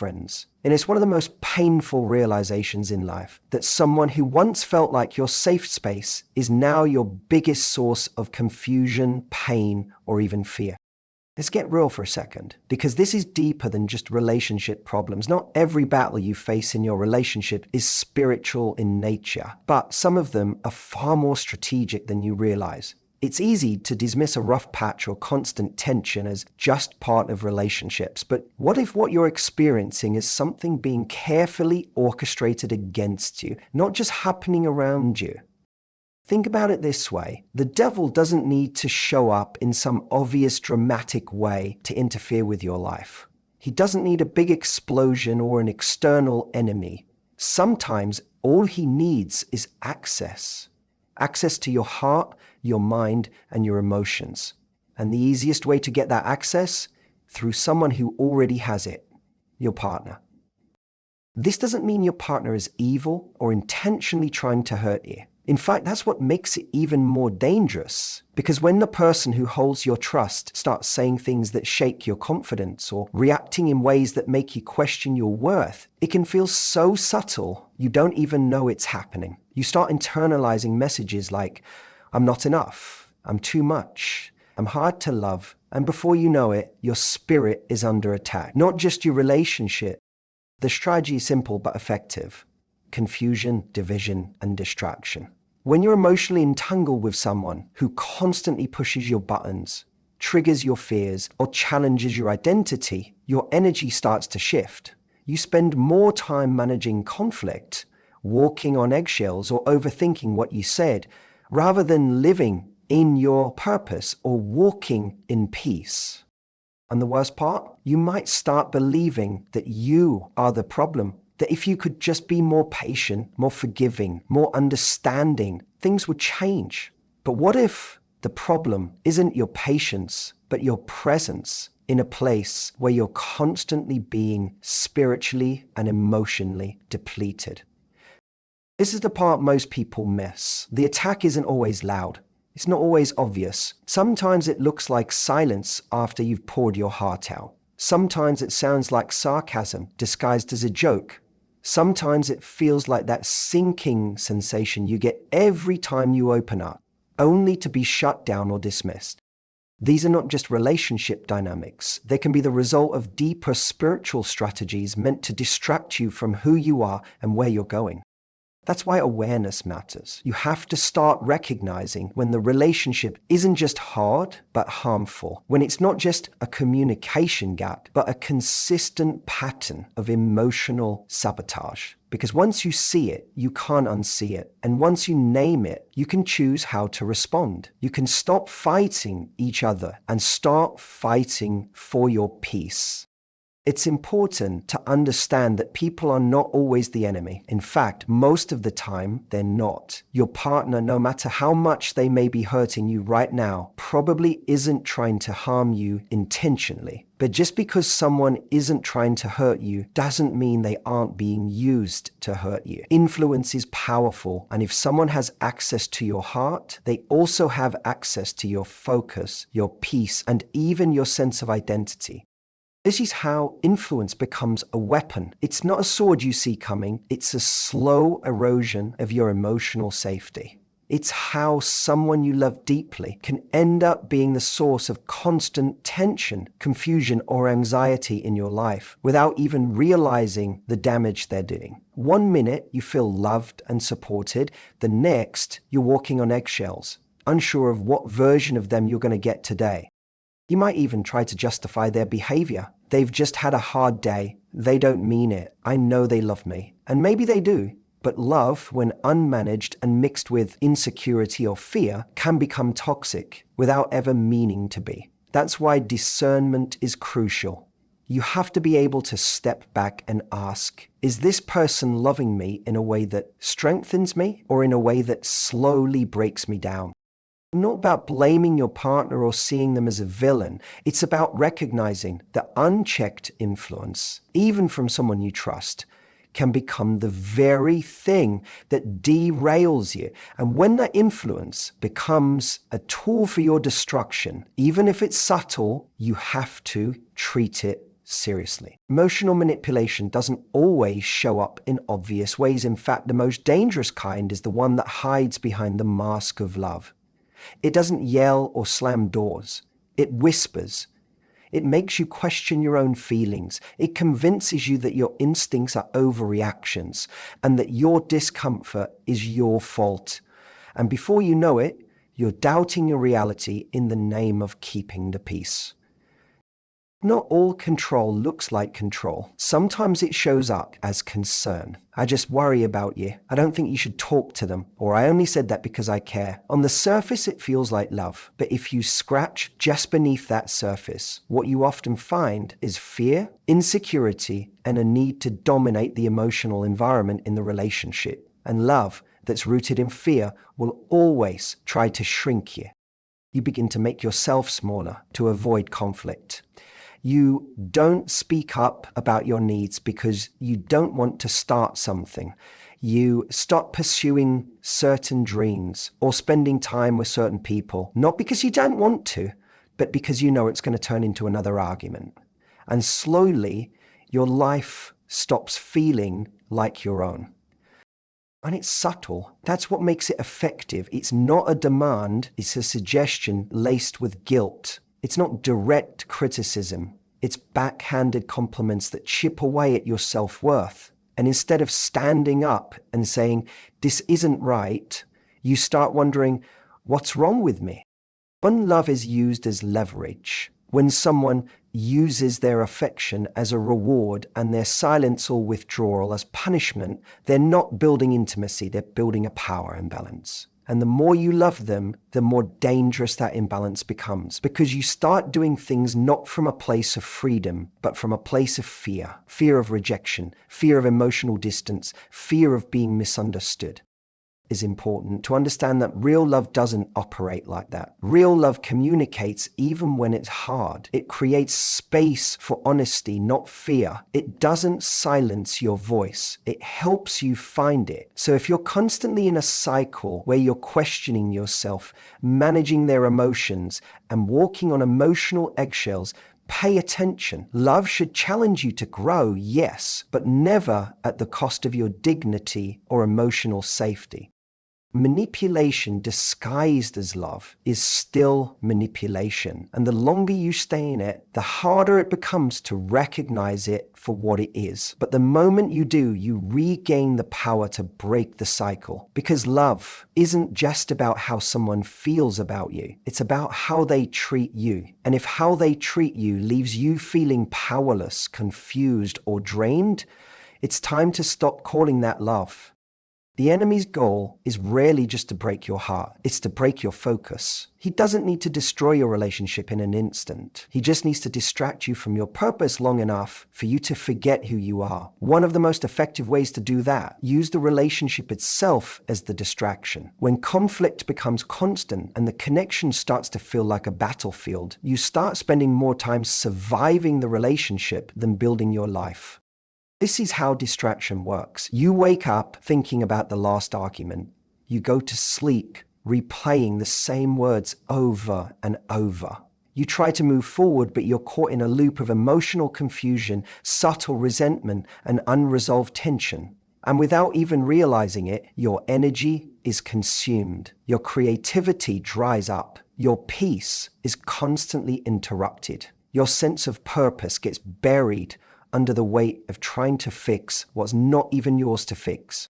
friends. And it's one of the most painful realizations in life that someone who once felt like your safe space is now your biggest source of confusion, pain, or even fear. Let's get real for a second, because this is deeper than just relationship problems. Not every battle you face in your relationship is spiritual in nature, but some of them are far more strategic than you realize. It's easy to dismiss a rough patch or constant tension as just part of relationships, but what if what you're experiencing is something being carefully orchestrated against you, not just happening around you? Think about it this way. The devil doesn't need to show up in some obvious dramatic way to interfere with your life. He doesn't need a big explosion or an external enemy. Sometimes all he needs is access. Access to your heart, your mind, and your emotions. And the easiest way to get that access? Through someone who already has it, your partner. This doesn't mean your partner is evil or intentionally trying to hurt you. In fact, that's what makes it even more dangerous. Because when the person who holds your trust starts saying things that shake your confidence or reacting in ways that make you question your worth, it can feel so subtle you don't even know it's happening. You start internalizing messages like, I'm not enough, I'm too much, I'm hard to love, and before you know it, your spirit is under attack. Not just your relationship. The strategy is simple but effective. Confusion, division, and distraction. When you're emotionally entangled with someone who constantly pushes your buttons, triggers your fears, or challenges your identity, your energy starts to shift. You spend more time managing conflict, walking on eggshells, or overthinking what you said, rather than living in your purpose or walking in peace. And the worst part? You might start believing that you are the problem. That if you could just be more patient, more forgiving, more understanding, things would change. But what if the problem isn't your patience, but your presence in a place where you're constantly being spiritually and emotionally depleted? This is the part most people miss. The attack isn't always loud. It's not always obvious. Sometimes it looks like silence after you've poured your heart out. Sometimes it sounds like sarcasm disguised as a joke. Sometimes it feels like that sinking sensation you get every time you open up, only to be shut down or dismissed. These are not just relationship dynamics. They can be the result of deeper spiritual strategies meant to distract you from who you are and where you're going. That's why awareness matters. You have to start recognizing when the relationship isn't just hard, but harmful. When it's not just a communication gap, but a consistent pattern of emotional sabotage. Because once you see it, you can't unsee it. And once you name it, you can choose how to respond. You can stop fighting each other and start fighting for your peace. It's important to understand that people are not always the enemy. In fact, most of the time, they're not. Your partner, no matter how much they may be hurting you right now, probably isn't trying to harm you intentionally. But just because someone isn't trying to hurt you doesn't mean they aren't being used to hurt you. Influence is powerful, and if someone has access to your heart, they also have access to your focus, your peace, and even your sense of identity. This is how influence becomes a weapon. It's not a sword you see coming, it's a slow erosion of your emotional safety. It's how someone you love deeply can end up being the source of constant tension, confusion, or anxiety in your life without even realizing the damage they're doing. 1 minute you feel loved and supported, the next you're walking on eggshells, unsure of what version of them you're going to get today. You might even try to justify their behavior. They've just had a hard day. They don't mean it. I know they love me. And maybe they do. But love, when unmanaged and mixed with insecurity or fear, can become toxic without ever meaning to be. That's why discernment is crucial. You have to be able to step back and ask, is this person loving me in a way that strengthens me or in a way that slowly breaks me down? Not about blaming your partner or seeing them as a villain. It's about recognizing that unchecked influence, even from someone you trust, can become the very thing that derails you. And when that influence becomes a tool for your destruction, even if it's subtle, you have to treat it seriously. Emotional manipulation doesn't always show up in obvious ways. In fact, the most dangerous kind is the one that hides behind the mask of love. It doesn't yell or slam doors. It whispers. It makes you question your own feelings. It convinces you that your instincts are overreactions and that your discomfort is your fault. And before you know it, you're doubting your reality in the name of keeping the peace. Not all control looks like control. Sometimes it shows up as concern. I just worry about you. I don't think you should talk to them. Or I only said that because I care. On the surface, it feels like love. But if you scratch just beneath that surface, what you often find is fear, insecurity, and a need to dominate the emotional environment in the relationship. And love that's rooted in fear will always try to shrink you. You begin to make yourself smaller to avoid conflict. You don't speak up about your needs because you don't want to start something. You stop pursuing certain dreams or spending time with certain people, not because you don't want to, but because you know it's going to turn into another argument. And slowly, your life stops feeling like your own. And it's subtle. That's what makes it effective. It's not a demand, it's a suggestion laced with guilt. It's not direct criticism. It's backhanded compliments that chip away at your self-worth. And instead of standing up and saying, this isn't right, you start wondering, what's wrong with me? When love is used as leverage, when someone uses their affection as a reward and their silence or withdrawal as punishment, they're not building intimacy, they're building a power imbalance. And the more you love them, the more dangerous that imbalance becomes, because you start doing things not from a place of freedom, but from a place of fear. Fear of rejection, fear of emotional distance, fear of being misunderstood. Is important to understand that real love doesn't operate like that. Real love communicates even when it's hard. It creates space for honesty, not fear. It doesn't silence your voice. It helps you find it. So if you're constantly in a cycle where you're questioning yourself, managing their emotions, and walking on emotional eggshells, pay attention. Love should challenge you to grow, yes, but never at the cost of your dignity or emotional safety. Manipulation disguised as love is still manipulation. And the longer you stay in it, the harder it becomes to recognize it for what it is. But the moment you do, you regain the power to break the cycle. Because love isn't just about how someone feels about you. It's about how they treat you. And if how they treat you leaves you feeling powerless, confused, or drained, it's time to stop calling that love. The enemy's goal is rarely just to break your heart. It's to break your focus. He doesn't need to destroy your relationship in an instant. He just needs to distract you from your purpose long enough for you to forget who you are. One of the most effective ways to do that, use the relationship itself as the distraction. When conflict becomes constant and the connection starts to feel like a battlefield, you start spending more time surviving the relationship than building your life. This is how distraction works. You wake up thinking about the last argument. You go to sleep replaying the same words over and over. You try to move forward, but you're caught in a loop of emotional confusion, subtle resentment, and unresolved tension. And without even realizing it, your energy is consumed. Your creativity dries up. Your peace is constantly interrupted. Your sense of purpose gets buried under the weight of trying to fix what's not even yours to fix.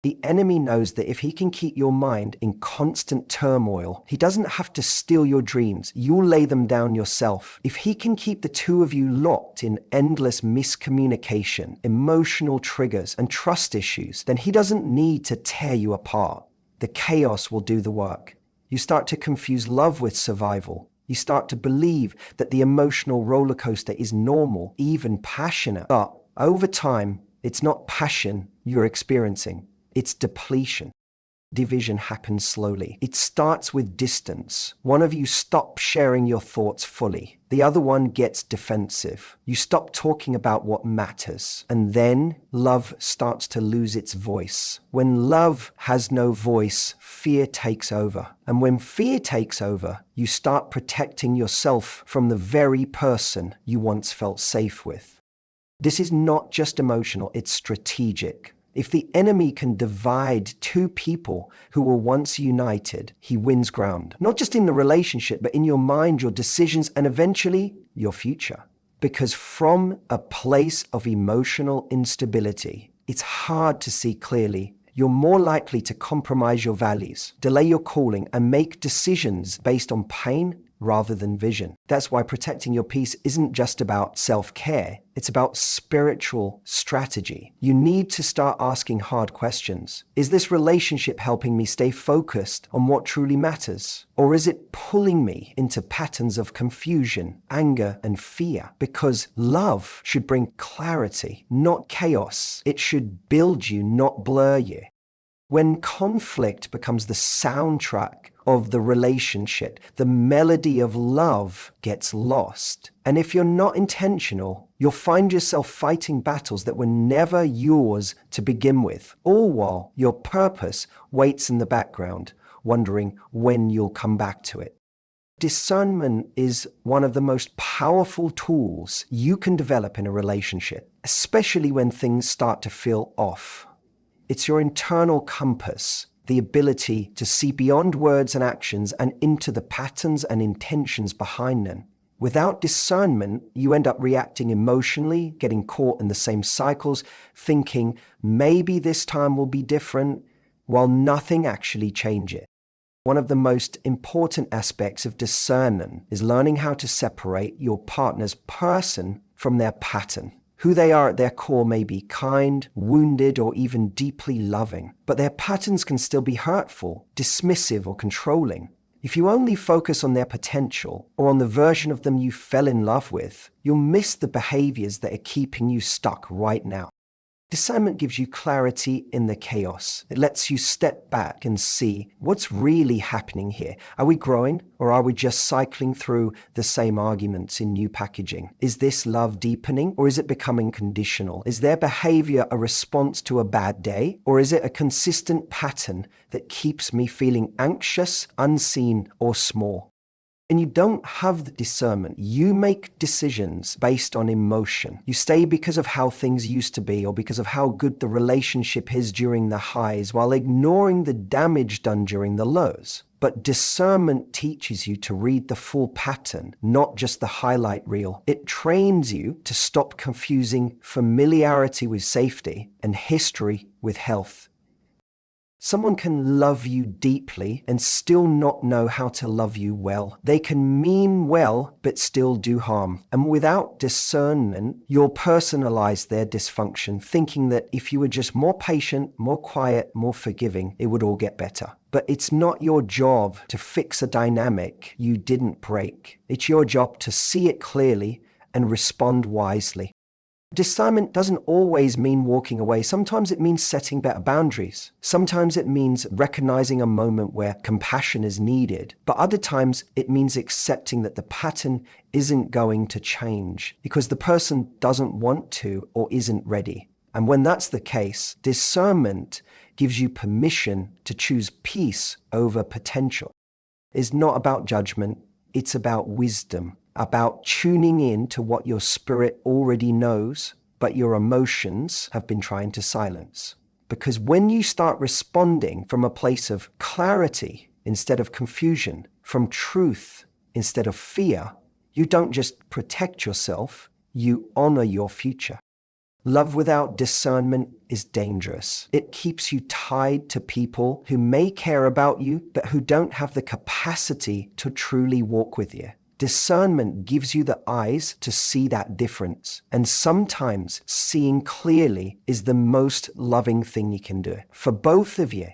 The enemy knows that if he can keep your mind in constant turmoil, he doesn't have to steal your dreams. You'll lay them down yourself. If he can keep the two of you locked in endless miscommunication, emotional triggers, and trust issues, then he doesn't need to tear you apart. The chaos will do the work. You start to confuse love with survival. You start to believe that the emotional roller coaster is normal, even passionate. But over time, it's not passion you're experiencing. It's depletion. Division happens slowly. It starts with distance. One of you stops sharing your thoughts fully. The other one gets defensive. You stop talking about what matters. And then love starts to lose its voice. When love has no voice, fear takes over. And when fear takes over, you start protecting yourself from the very person you once felt safe with. This is not just emotional, it's strategic. If the enemy can divide two people who were once united, he wins ground. Not just in the relationship, but in your mind, your decisions, and eventually your future. Because from a place of emotional instability, it's hard to see clearly. You're more likely to compromise your values, delay your calling, and make decisions based on pain rather than vision. That's why protecting your peace isn't just about self-care, it's about spiritual strategy. You need to start asking hard questions. Is this relationship helping me stay focused on what truly matters? Or is it pulling me into patterns of confusion, anger, and fear? Because love should bring clarity, not chaos. It should build you, not blur you. When conflict becomes the soundtrack of the relationship, the melody of love gets lost. And if you're not intentional, you'll find yourself fighting battles that were never yours to begin with, all while your purpose waits in the background, wondering when you'll come back to it. Discernment is one of the most powerful tools you can develop in a relationship, especially when things start to feel off. It's your internal compass, the ability to see beyond words and actions and into the patterns and intentions behind them. Without discernment, you end up reacting emotionally, getting caught in the same cycles, thinking maybe this time will be different, while nothing actually changes. One of the most important aspects of discernment is learning how to separate your partner's person from their pattern. Who they are at their core may be kind, wounded, or even deeply loving, but their patterns can still be hurtful, dismissive, or controlling. If you only focus on their potential or on the version of them you fell in love with, you'll miss the behaviors that are keeping you stuck right now. Discernment gives you clarity in the chaos. It lets you step back and see what's really happening here. Are we growing, or are we just cycling through the same arguments in new packaging? Is this love deepening, or is it becoming conditional? Is their behavior a response to a bad day, or is it a consistent pattern that keeps me feeling anxious, unseen, or small? And you don't have the discernment. You make decisions based on emotion. You stay because of how things used to be or because of how good the relationship is during the highs, while ignoring the damage done during the lows. But discernment teaches you to read the full pattern, not just the highlight reel. It trains you to stop confusing familiarity with safety and history with health. Someone can love you deeply and still not know how to love you well. They can mean well, but still do harm. And without discernment, you'll personalize their dysfunction, thinking that if you were just more patient, more quiet, more forgiving, it would all get better. But it's not your job to fix a dynamic you didn't break. It's your job to see it clearly and respond wisely. Discernment doesn't always mean walking away. Sometimes it means setting better boundaries. Sometimes it means recognizing a moment where compassion is needed. But other times it means accepting that the pattern isn't going to change because the person doesn't want to or isn't ready. And when that's the case, discernment gives you permission to choose peace over potential. It's not about judgment, it's about wisdom. About tuning in to what your spirit already knows, but your emotions have been trying to silence. Because when you start responding from a place of clarity instead of confusion, from truth instead of fear, you don't just protect yourself, you honor your future. Love without discernment is dangerous. It keeps you tied to people who may care about you, but who don't have the capacity to truly walk with you. Discernment gives you the eyes to see that difference. And sometimes seeing clearly is the most loving thing you can do for both of you.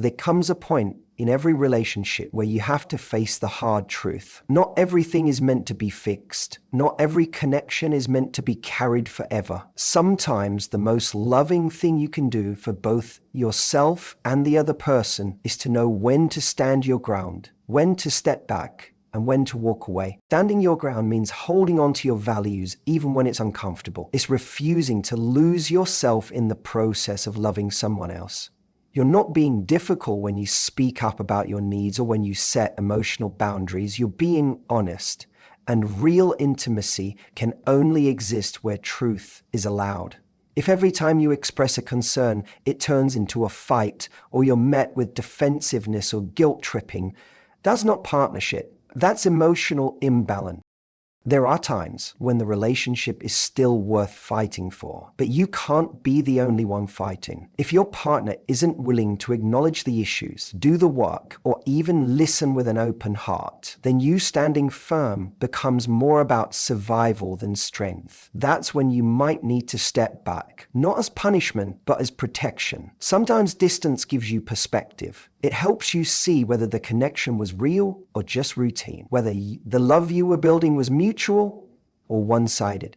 There comes a point in every relationship where you have to face the hard truth. Not everything is meant to be fixed. Not every connection is meant to be carried forever. Sometimes the most loving thing you can do for both yourself and the other person is to know when to stand your ground, when to step back, and when to walk away. Standing your ground means holding on to your values even when it's uncomfortable. It's refusing to lose yourself in the process of loving someone else. You're not being difficult when you speak up about your needs or when you set emotional boundaries. You're being honest. And real intimacy can only exist where truth is allowed. If every time you express a concern, it turns into a fight, or you're met with defensiveness or guilt tripping, that's not partnership. That's emotional imbalance. There are times when the relationship is still worth fighting for, but you can't be the only one fighting. If your partner isn't willing to acknowledge the issues, do the work, or even listen with an open heart, then you standing firm becomes more about survival than strength. That's when you might need to step back, not as punishment, but as protection. Sometimes distance gives you perspective. It helps you see whether the connection was real or just routine, whether the love you were building was mutual or one-sided.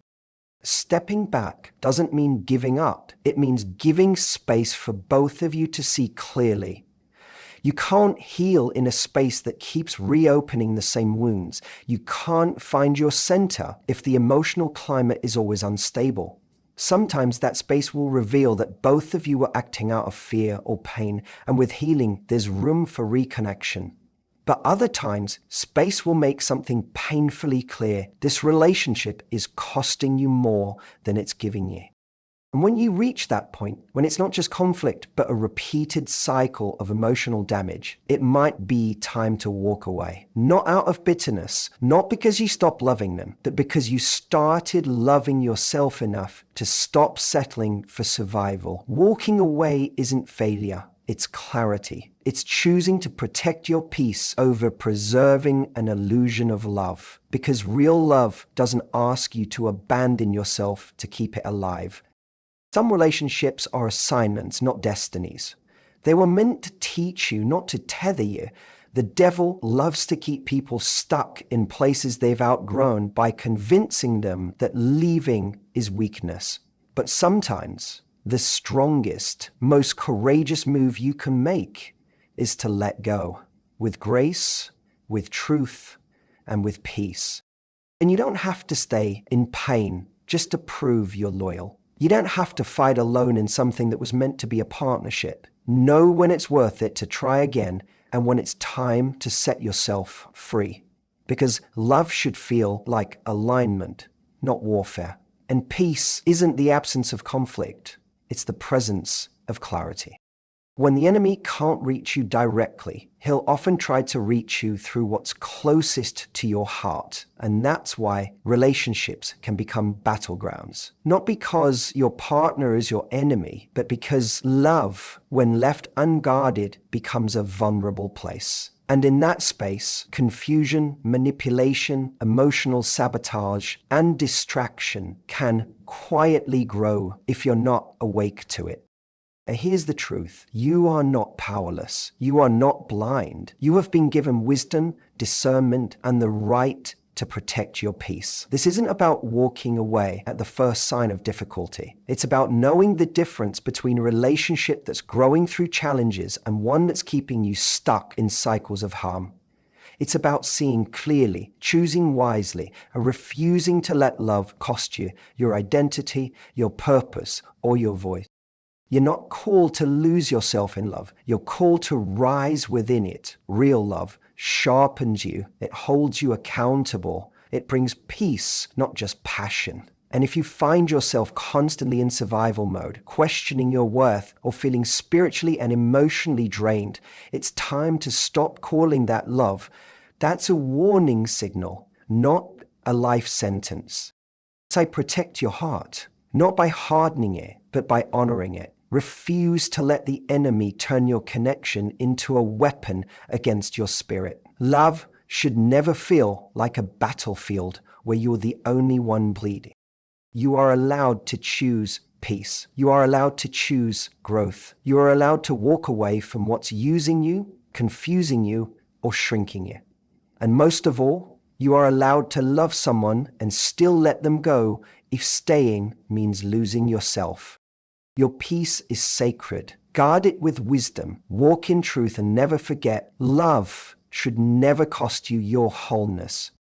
Stepping back doesn't mean giving up. It means giving space for both of you to see clearly. You can't heal in a space that keeps reopening the same wounds. You can't find your center if the emotional climate is always unstable. Sometimes that space will reveal that both of you were acting out of fear or pain, and with healing, there's room for reconnection. But other times, space will make something painfully clear. This relationship is costing you more than it's giving you. And when you reach that point, when it's not just conflict, but a repeated cycle of emotional damage, it might be time to walk away. Not out of bitterness, not because you stopped loving them, but because you started loving yourself enough to stop settling for survival. Walking away isn't failure, it's clarity. It's choosing to protect your peace over preserving an illusion of love. Because real love doesn't ask you to abandon yourself to keep it alive. Some relationships are assignments, not destinies. They were meant to teach you, not to tether you. The devil loves to keep people stuck in places they've outgrown by convincing them that leaving is weakness. But sometimes the strongest, most courageous move you can make is to let go, with grace, with truth, and with peace. And you don't have to stay in pain just to prove you're loyal. You don't have to fight alone in something that was meant to be a partnership. Know when it's worth it to try again and when it's time to set yourself free. Because love should feel like alignment, not warfare. And peace isn't the absence of conflict, it's the presence of clarity. When the enemy can't reach you directly, he'll often try to reach you through what's closest to your heart. And that's why relationships can become battlegrounds. Not because your partner is your enemy, but because love, when left unguarded, becomes a vulnerable place. And in that space, confusion, manipulation, emotional sabotage, and distraction can quietly grow if you're not awake to it. And here's the truth. You are not powerless. You are not blind. You have been given wisdom, discernment, and the right to protect your peace. This isn't about walking away at the first sign of difficulty. It's about knowing the difference between a relationship that's growing through challenges and one that's keeping you stuck in cycles of harm. It's about seeing clearly, choosing wisely, and refusing to let love cost you your identity, your purpose, or your voice. You're not called to lose yourself in love. You're called to rise within it. Real love sharpens you. It holds you accountable. It brings peace, not just passion. And if you find yourself constantly in survival mode, questioning your worth, or feeling spiritually and emotionally drained, it's time to stop calling that love. That's a warning signal, not a life sentence. So protect your heart, not by hardening it, but by honoring it. Refuse to let the enemy turn your connection into a weapon against your spirit. Love should never feel like a battlefield where you're the only one bleeding. You are allowed to choose peace. You are allowed to choose growth. You are allowed to walk away from what's using you, confusing you, or shrinking you. And most of all, you are allowed to love someone and still let them go if staying means losing yourself. Your peace is sacred. Guard it with wisdom. Walk in truth and never forget, love should never cost you your wholeness.